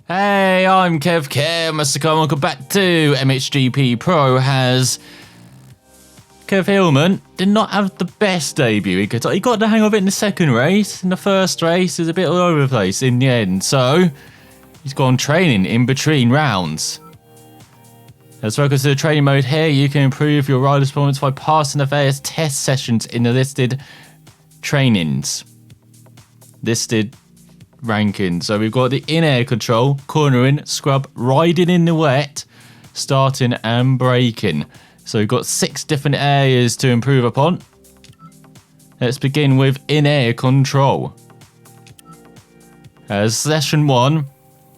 Hey, I'm Kev Mr. Welcome back to MXGP Pro. Has Kev Hillman did not have the best debut. He got the hang of it in the second race. In the first race, he was a bit all over the place in the end. So he's gone training in between rounds. Let's focus to the training mode here. You can improve your rider's performance by passing the various test sessions in the listed trainings. Listed ranking. So we've got the in-air control, cornering, scrub, riding in the wet, starting and braking. So we've got 6 different areas to improve upon. Let's begin with in-air control. Session 1,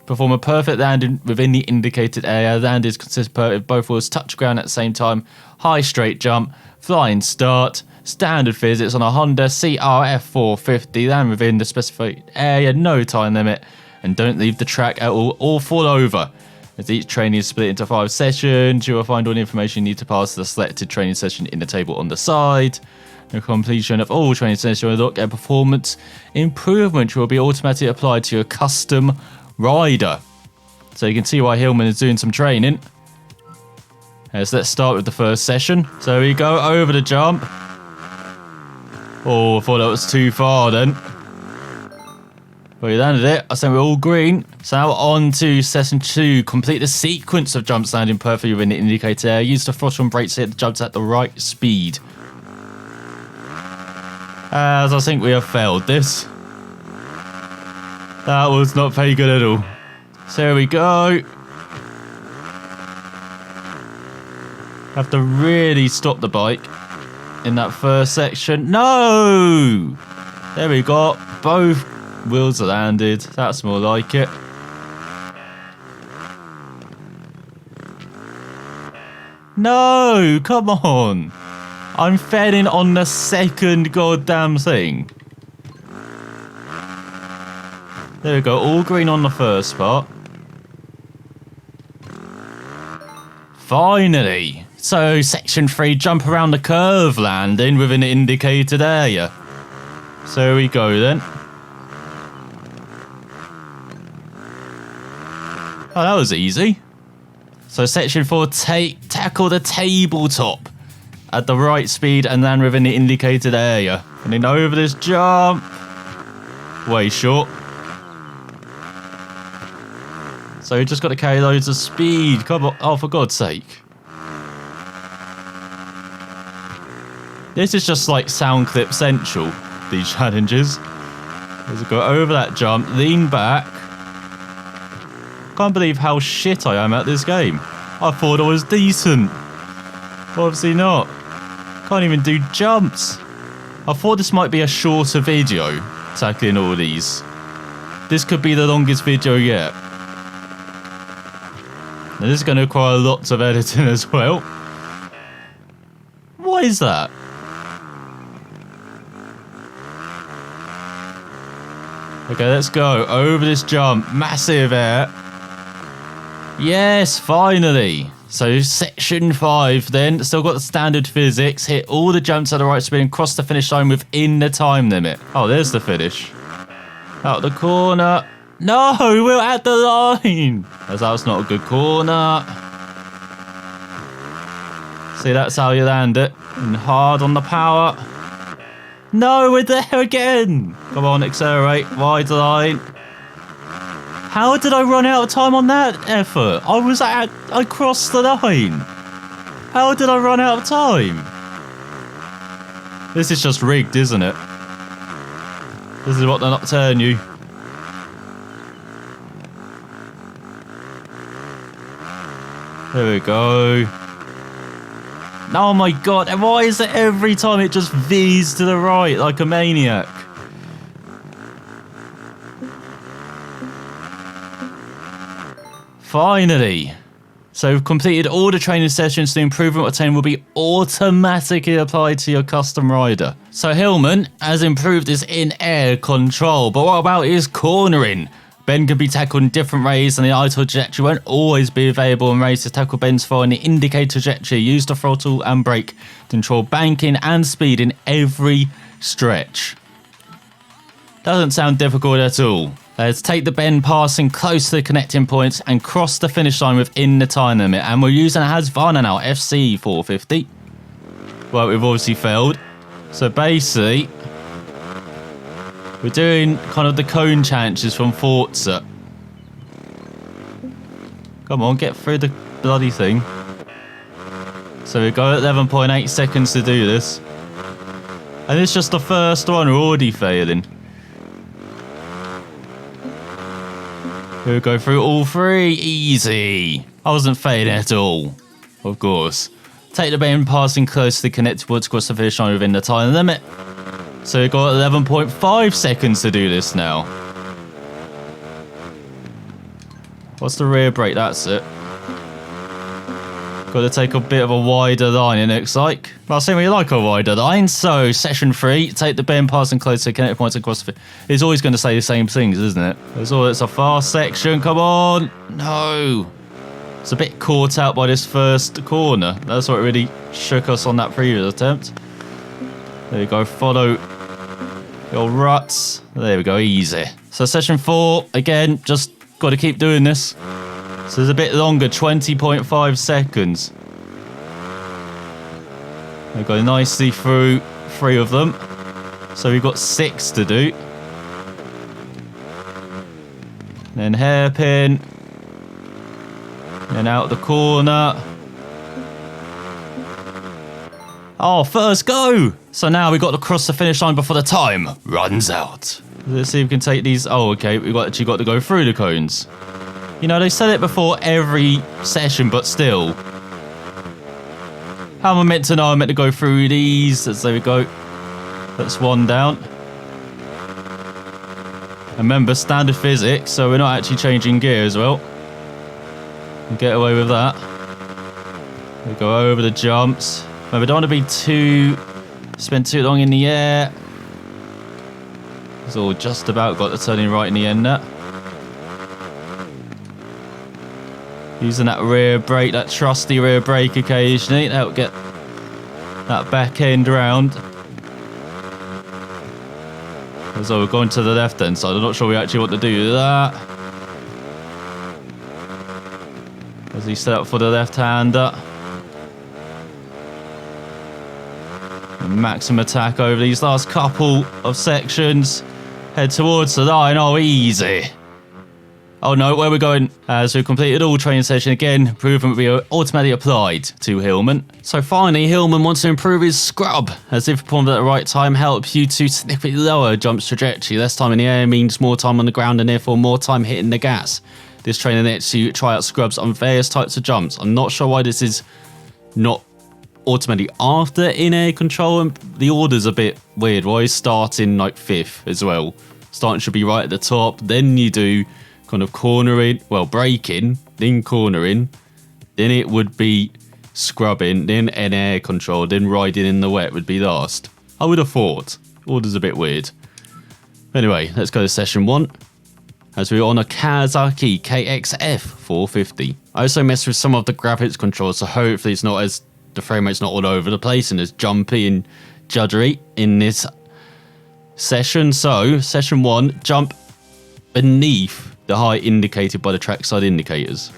perform a perfect landing within the indicated area. Landings consist of both wheels touch ground at the same time, high straight jump, flying start, standard physics on a Honda CRF 450, land within the specified area, no time limit, and don't leave the track at all or fall over. As each training is split into 5 sessions, you will find all the information you need to pass the selected training session in the table on the side. The completion of all training sessions will unlock a performance improvement, which will be automatically applied to your custom rider. So you can see why Hillman is doing some training. So let's start with the first session. So we go over the jump. Oh, I thought that was too far then. But we landed it. I said we're all green. So now on to session 2. Complete the sequence of jumps landing perfectly within the indicator area. Use the throttle and brakes to hit the jumps at the right speed. As I think we have failed this. That was not very good at all. So here we go. Have to really stop the bike in that first section. No! There we go. Both wheels are landed. That's more like it. No! Come on! I'm failing on the second goddamn thing. There we go. All green on the first part. Finally! So, section 3, jump around the curve landing within the indicated area. So here we go then. Oh, that was easy. So section 4, tackle the tabletop at the right speed and land within the indicated area. And then over this jump. Way short. So you just got to carry loads of speed. Come on. Oh, for God's sake. This is just like sound clip central, these challenges. Let's go over that jump, lean back. Can't believe how shit I am at this game. I thought I was decent. Obviously not. Can't even do jumps. I thought this might be a shorter video, tackling all these. This could be the longest video yet. Now this is going to require lots of editing as well. What is that? Okay, let's go over this jump. Massive air. Yes, finally. So section 5 then. Still got the standard physics. Hit all the jumps at the right speed and cross the finish line within the time limit. Oh, there's the finish. Out the corner. No, we're at the line. As that was not a good corner. See, that's how you land it. And hard on the power. No, we're there again. Come on, accelerate. Wide line. How did I run out of time on that effort? I crossed the line. How did I run out of time? This is just rigged, isn't it? This is what they're not telling you. There we go. Oh my god, and why is it every time it just V's to the right like a maniac? Finally. So we've completed all the training sessions. The improvement obtained will be automatically applied to your custom rider. So Hillman has improved his in-air control, but what about his cornering? Ben can be tackled in different ways, and the idle trajectory won't always be available in races. Tackle Ben's following the indicated trajectory. Use the throttle and brake to control banking and speed in every stretch. Doesn't sound difficult at all. Let's take the bend passing close to the connecting points and cross the finish line within the time limit. And we're using a Husqvarna now, FC 450. Well, we've obviously failed. So basically, we're doing kind of the cone challenges from Forza. Come on, get through the bloody thing. So we got 11.8 seconds to do this. And it's just the first one, we're already failing. We'll go through all three. Easy. I wasn't failing at all. Of course. Take the bend passing close to the connected points across the finish line within the time limit. So we've got 11.5 seconds to do this now. What's the rear brake? That's it. Got to take a bit of a wider line, it looks like. Well, I think we like a wider line. So, session 3, take the bend passing close to the connected points across the... It's always going to say the same things, isn't it? It's a fast section. Come on. No. It's a bit caught out by this first corner. That's what really shook us on that previous attempt. There you go. Follow your ruts. There we go. Easy. So, session 4, again, just got to keep doing this. So it's a bit longer, 20.5 seconds. We go nicely through 3 of them. So we've got 6 to do. Then hairpin. Then out the corner. Oh, first go! So now we've got to cross the finish line before the time runs out. Let's see if we can take these. Oh, okay, we've actually got to go through the cones. You know, they said it before every session, but still. How am I meant to know? I'm meant to go through these. There we go. That's one down. Remember, standard physics, so we're not actually changing gear as well. We'll get away with that. We go over the jumps. Remember, don't want to spend too long in the air. It's all just about got the turning right in the end there. Using that rear brake, that trusty rear brake occasionally. That'll get that back end round. So we're going to the left hand side. I'm not sure we actually want to do that. As he set up for the left-hander. Maximum attack over these last couple of sections. Head towards the line. Oh, easy. Oh no, where are we going? As we've completed all training session again, improvement will be automatically applied to Hillman. So finally, Hillman wants to improve his scrub, as if performed at the right time helps you to significantly lower jump's trajectory. Less time in the air means more time on the ground and therefore more time hitting the gas. This training lets you try out scrubs on various types of jumps. I'm not sure why this is not automatically after in-air control, and the order's a bit weird. Why is starting like 5th as well? Starting should be right at the top, then you do kind of cornering, well, braking, then cornering, then it would be scrubbing, then in-air control, then riding in the wet would be last. I would have thought. Order's a bit weird. Anyway, let's go to session 1. As we're on a Kawasaki KXF 450. I also messed with some of the graphics controls, so hopefully it's not as, the frame rate's not all over the place and as jumpy and juddery in this session. So, session 1, jump beneath the height indicated by the trackside indicators.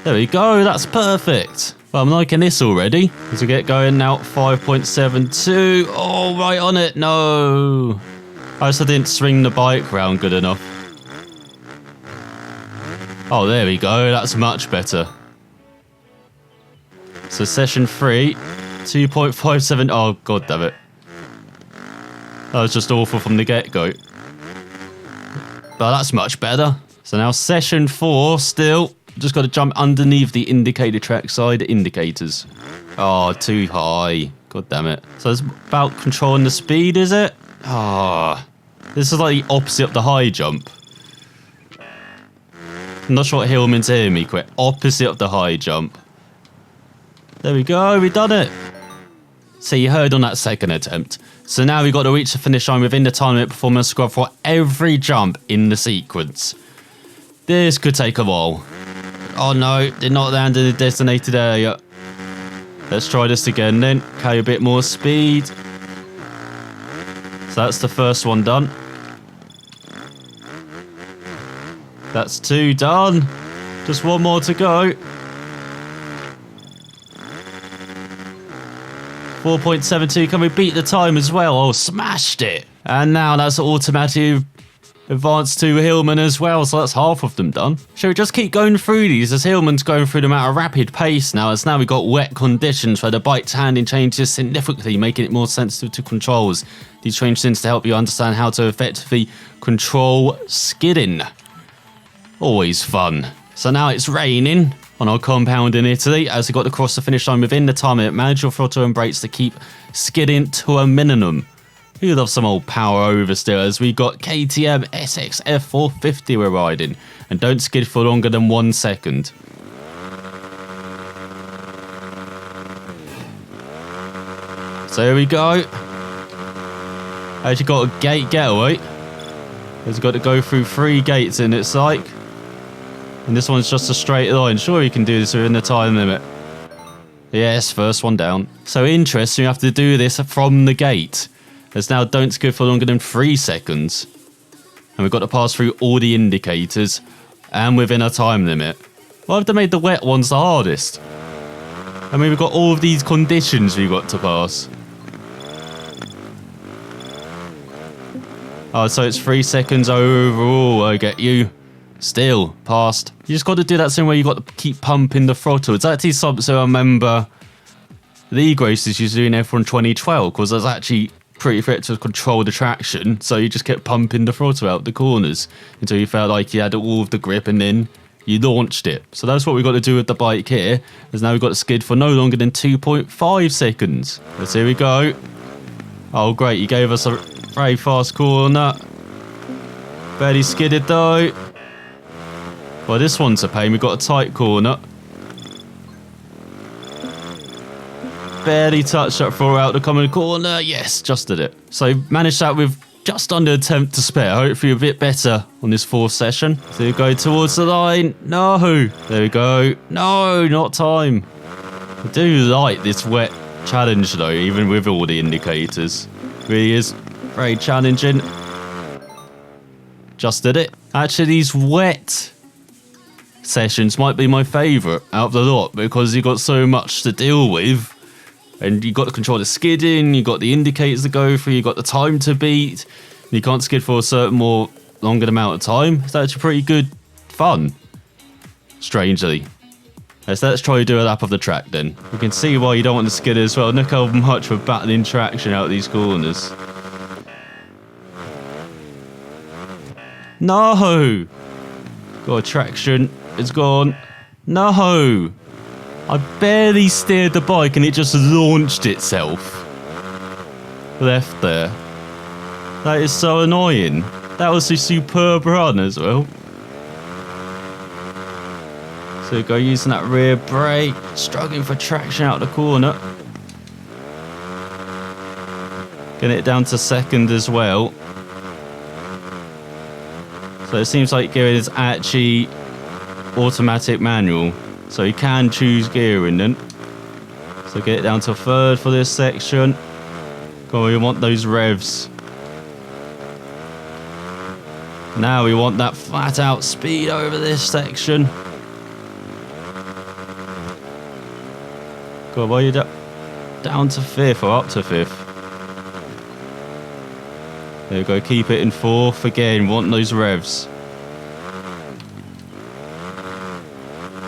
There we go, that's perfect. Well, I'm liking this already. As we get going now, 5.72. Oh, right on it, no. I also didn't swing the bike round good enough. Oh, there we go, that's much better. So session 3, 2.57. Oh, god damn it. That was just awful from the get-go. But that's much better. So now session 4, still. Just got to jump underneath the indicator trackside indicators. Oh, too high. God damn it. So it's about controlling the speed, is it? Ah, this is like the opposite of the high jump. I'm not sure what Hillman's hearing me quick. Opposite of the high jump. There we go, we done it. So you heard on that second attempt. So now we've got to reach the finish line within the time limit performance scrub for every jump in the sequence. This could take a while. Oh no, did not land in the designated area. Let's try this again then. Carry a bit more speed. So that's the first one done. That's 2 done. Just 1 more to go. 4.72. Can we beat the time as well? Oh, smashed it. And now that's automatic advance to Hillman as well. So that's half of them done. Shall we just keep going through these as Hillman's going through them at a rapid pace now, as now we've got wet conditions where the bike's handling changes significantly, making it more sensitive to controls. These changes to help you understand how to effectively control skidding. Always fun. So now it's raining on our compound in Italy as we got to cross the finish line within the time limit. Manage your throttle and brakes to keep skidding to a minimum. Who loves some old power oversteer as we got KTM SXF 450 we're riding. And don't skid for longer than 1 second. So here we go. Actually got a gate getaway. Has got to go through 3 gates in it's like. And this one's just a straight line. Sure we can do this within the time limit. Yes, first one down. So interesting, you have to do this from the gate. As now don't skid for longer than 3 seconds. And we've got to pass through all the indicators. And within a time limit. Why have they made the wet ones the hardest? I mean, we've got all of these conditions we've got to pass. Oh, so it's 3 seconds overall, I get you. Still, passed. You just got to do that same way you got to keep pumping the throttle. It's actually something I remember the E-Graces used to do in F1 2012, because it was actually pretty effective to control the traction, so you just kept pumping the throttle out the corners until you felt like you had all of the grip and then you launched it. So that's what we've got to do with the bike here, is now we've got to skid for no longer than 2.5 seconds. Let's here we go. Oh great, you gave us a very fast corner. Barely skidded though. Well, this one's a pain. We've got a tight corner. Barely touched that throw out the common corner. Yes, just did it. So managed that with just under a tenth to spare. Hopefully a bit better on this 4th session. So we go towards the line. No. There we go. No, not time. I do like this wet challenge though, even with all the indicators. Really is very challenging. Just did it. Actually, these wet sessions might be my favourite out of the lot, because you've got so much to deal with. And you've got to control the skidding, you've got the indicators to go through, you've got the time to beat. You can't skid for a certain more longer amount of time. It's actually pretty good fun. Strangely. Let's try to do a lap of the track then. You can see why you don't want to skid as well. Look how much we're battling traction out of these corners. No! Got a traction. It's gone. No! I barely steered the bike and it just launched itself. Left there. That is so annoying. That was a superb run as well. So go using that rear brake. Struggling for traction out the corner. Getting it down to 2nd as well. So it seems like gearing is actually automatic manual. So you can choose gearing then. So get it down to 3rd for this section. Come on, we want those revs. Now we want that flat out speed over this section. Go on, you down to 5th or up to 5th. There we go, keep it in 4th again, want those revs.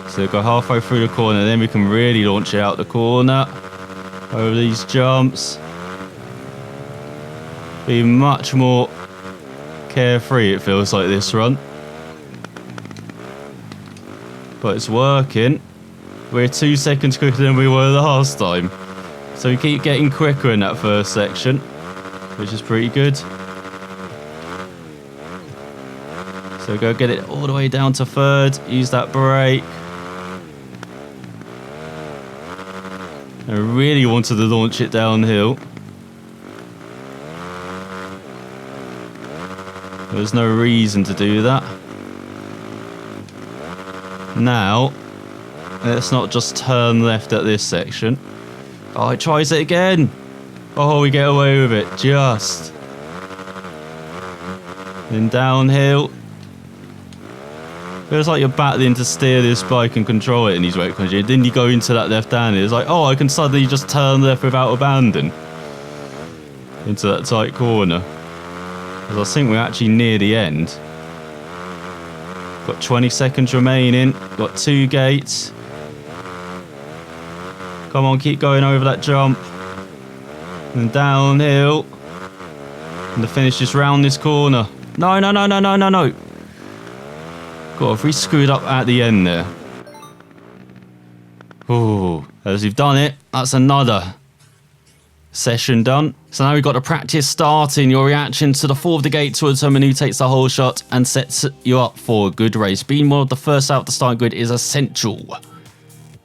So go halfway through the corner, then we can really launch it out the corner. Over these jumps. Be much more carefree, it feels like, this run. But it's working. We're 2 seconds quicker than we were last time. So we keep getting quicker in that 1st section, which is pretty good. So go get it all the way down to 3rd, use that brake. I really wanted to launch it downhill. There's no reason to do that. Now, let's not just turn left at this section. Oh, it tries it again. Oh, we get away with it. Just. Then downhill. Feels like you're battling to steer this bike and control it in these wet conditions. Then you go into that left-handed. It's like, oh, I can suddenly just turn left without abandon. Into that tight corner. Because I think we're actually near the end. Got 20 seconds remaining. Got 2 gates. Come on, keep going over that jump. And downhill. And the finish is round this corner. No, no, no, no, no, no, no. God, if we screwed up at the end there. Oh, as we've done it, that's another session done. So now we've got to practice starting your reaction to the fall of the gate towards someone who takes the whole shot and sets you up for a good race. Being one of the first out the starting grid is essential.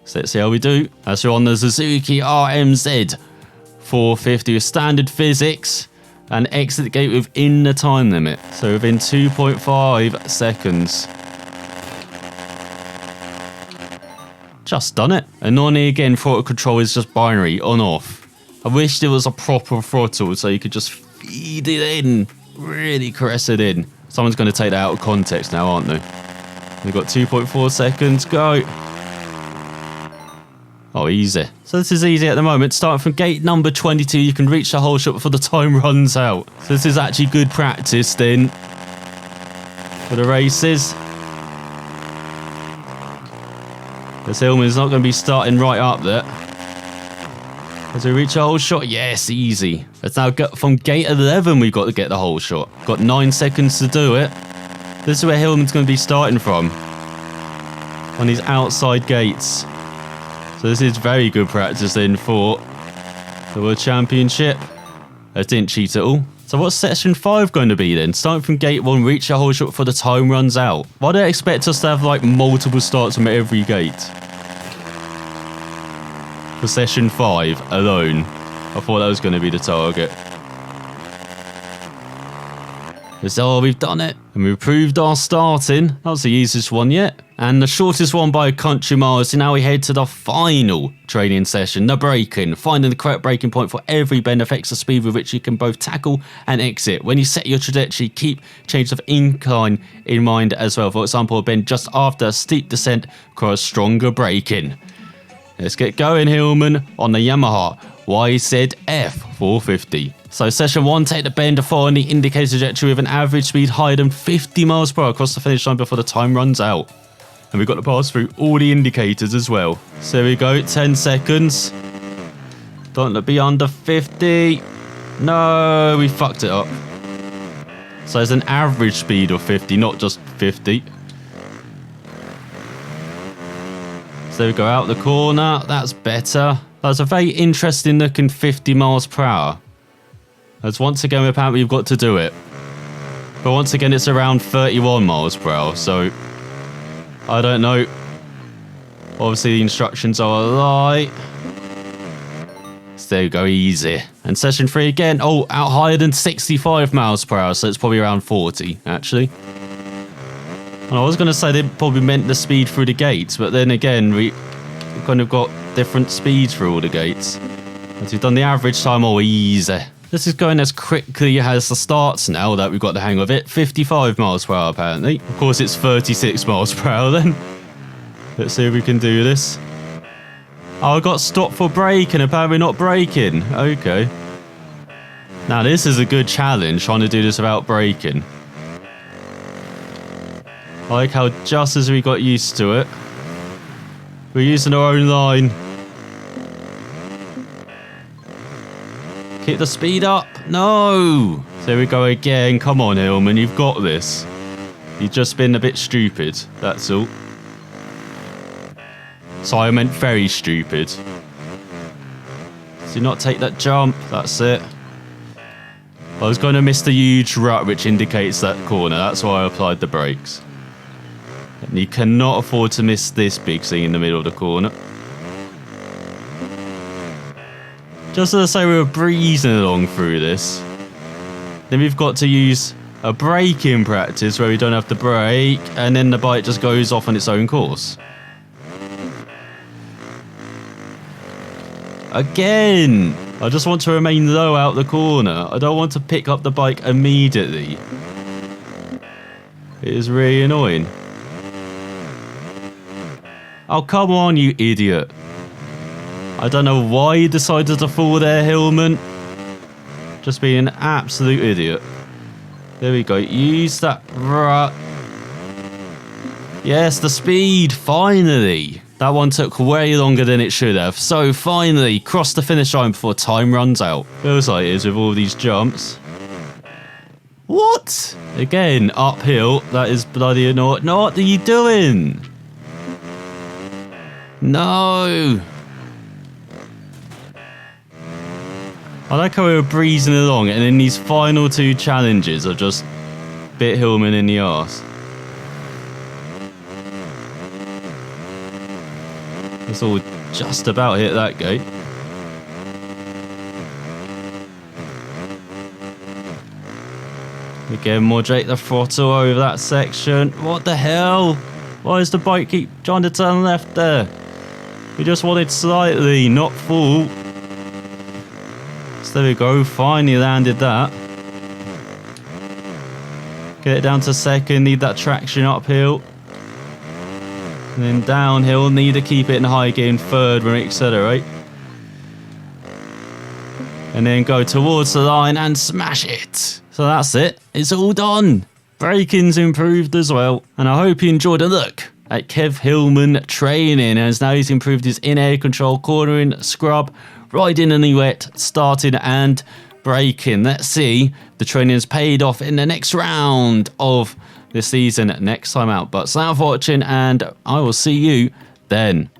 So let's see how we do. As we're on the Suzuki RMZ 450 with standard physics and exit the gate within the time limit. So within 2.5 seconds. Just done it. And normally again, throttle control is just binary, on off. I wish there was a proper throttle so you could just feed it in, really caress it in. Someone's going to take that out of context now, aren't they? We've got 2.4 seconds, go. Oh, easy. So this is easy at the moment. Starting from gate number 22, you can reach the whole shot before the time runs out. So this is actually good practice then for the races. This Hillman's not going to be starting right up there. As we reach a whole shot, yes, easy. Let's now get from gate 11, we've got to get the whole shot. Got 9 seconds to do it. This is where Hillman's going to be starting from. On these outside gates. So this is very good practice then for the World Championship. I didn't cheat at all. So what's session 5 going to be then? Starting from gate 1, reach a whole shot before the time runs out. Why do they expect us to have like multiple starts from every gate? For session 5 alone. I thought that was going to be the target. So we've done it. And we've proved our starting. That was the easiest one yet. And the shortest one by a country mile. So now we head to the final training session, the braking. Finding the correct braking point for every bend affects the speed with which you can both tackle and exit. When you set your trajectory, keep change of incline in mind as well. For example, a bend just after a steep descent requires stronger braking. Let's get going, Hillman, on the Yamaha YZF 450. So session 1, take the bend, following the indicator trajectory with an average speed higher than 50 miles per hour across the finish line before the time runs out. And we've got to pass through all the indicators as well. So here we go, 10 seconds. Don't let it be under 50. No, we fucked it up. So it's an average speed of 50, not just 50. So we go out the corner, that's better. That's a very interesting looking 50 miles per hour. As once again, apparently we've got to do it. But once again, it's around 31 miles per hour, so I don't know. Obviously, the instructions are a lie. So there we go, easy. And session 3 again, oh, out higher than 65 miles per hour, so it's probably around 40, actually. And I was going to say they probably meant the speed through the gates, but then again, we kind of got different speeds through all the gates. As we've done the average time, oh, easy. This is going as quickly as the starts now that we've got the hang of it. 55 miles per hour, apparently. Of course, it's 36 miles per hour then. Let's see if we can do this. Oh, I got stopped for braking. Apparently not braking. Okay. Now, this is a good challenge, trying to do this without braking. I like how just as we got used to it, we're using our own line. Keep the speed up. No. There we go again. Come on, Hillman. You've got this. You've just been a bit stupid. That's all. So I meant very stupid. Do not take that jump. That's it. I was going to miss the huge rut which indicates that corner. That's why I applied the brakes. And you cannot afford to miss this big thing in the middle of the corner. Just as I say, we were breezing along through this. Then we've got to use a braking practice where we don't have to brake, and then the bike just goes off on its own course. Again! I just want to remain low out the corner. I don't want to pick up the bike immediately. It is really annoying. Oh, come on, you idiot. I don't know why you decided to fall there, Hillman. Just being an absolute idiot. There we go. Use that. Yes, the speed. Finally. That one took way longer than it should have. So finally, cross the finish line before time runs out. Feels like it is with all these jumps. What? Again, uphill. That is bloody annoying. No, what are you doing? No. I like how we were breezing along, and then these final two challenges are just bit Hillman in the arse. It's all just about hit that gate. Again, moderate the throttle over that section. What the hell? Why does the bike keep trying to turn left there? We just wanted slightly, not full. So there we go, finally landed that. Get it down to second, need that traction uphill. And then downhill, need to keep it in high gear in third when we accelerate. And then go towards the line and smash it. So that's it, it's all done. Braking's improved as well. And I hope you enjoyed a look at Kev Hillman training, as now he's improved his in-air control, cornering, scrub, riding in the wet, starting and braking. Let's see the training has paid off in the next round of the season next time out. But thanks for watching, and I will see you then.